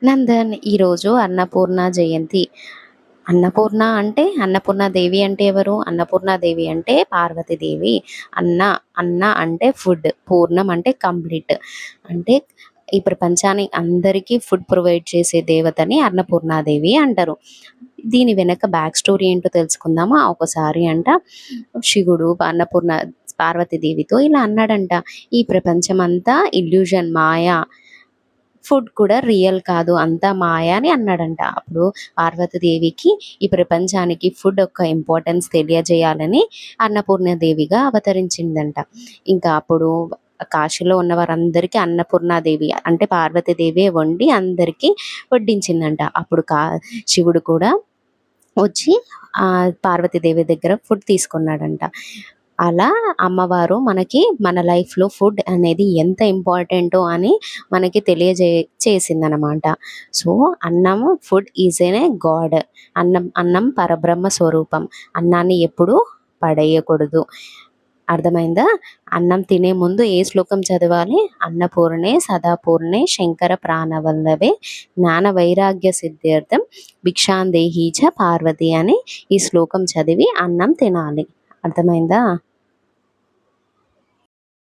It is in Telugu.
నందన్ ఈరోజు అన్నపూర్ణ జయంతి. అన్నపూర్ణ అంటే అన్నపూర్ణాదేవి అంటే ఎవరు? అన్నపూర్ణాదేవి అంటే పార్వతీదేవి. అన్న, అన్న అంటే ఫుడ్, పూర్ణం అంటే కంప్లీట్. అంటే ఈ ప్రపంచానికి అందరికీ ఫుడ్ ప్రొవైడ్ చేసే దేవతని అన్నపూర్ణాదేవి అంటారు. దీని వెనక బ్యాక్ స్టోరీ ఏంటో తెలుసుకుందామా? ఒకసారి అంట శివుడు అన్నపూర్ణ పార్వతీదేవితో ఇలా అన్నాడంట, ఈ ప్రపంచమంతా ఇల్యూజన్, మాయ, ఫుడ్ కూడా రియల్ కాదు, అంతా మాయ అని అన్నాడంట. అప్పుడు పార్వతీదేవికి ఈ ప్రపంచానికి ఫుడ్ యొక్క ఇంపార్టెన్స్ తెలియజేయాలని అన్నపూర్ణాదేవిగా అవతరించిందంట. ఇంకా అప్పుడు కాశీలో ఉన్న వారందరికీ అన్నపూర్ణాదేవి అంటే పార్వతీదేవి వండి అందరికీ వడ్డించిందంట. అప్పుడు శివుడు కూడా వచ్చి పార్వతీదేవి దగ్గర ఫుడ్ తీసుకున్నాడంట. అలా అమ్మవారు మనకి మన లైఫ్‌లో ఫుడ్ అనేది ఎంత ఇంపార్టెంటో అని మనకి చేసిందనమాట. సో, అన్నము ఫుడ్ ఈజ్ ఎ గాడ్. అన్నం పరబ్రహ్మ స్వరూపం. అన్నాన్ని ఎప్పుడూ పడేయకూడదు. అర్థమైందా? అన్నం తినే ముందు ఏ శ్లోకం చదవాలి? అన్నపూర్ణే సదాపూర్ణే శంకర ప్రాణవల్లభే జ్ఞాన వైరాగ్య సిద్ధ్యర్థం భిక్షాందేహి చ పార్వతి అని ఈ శ్లోకం చదివి అన్నం తినాలి. అర్థమైందా?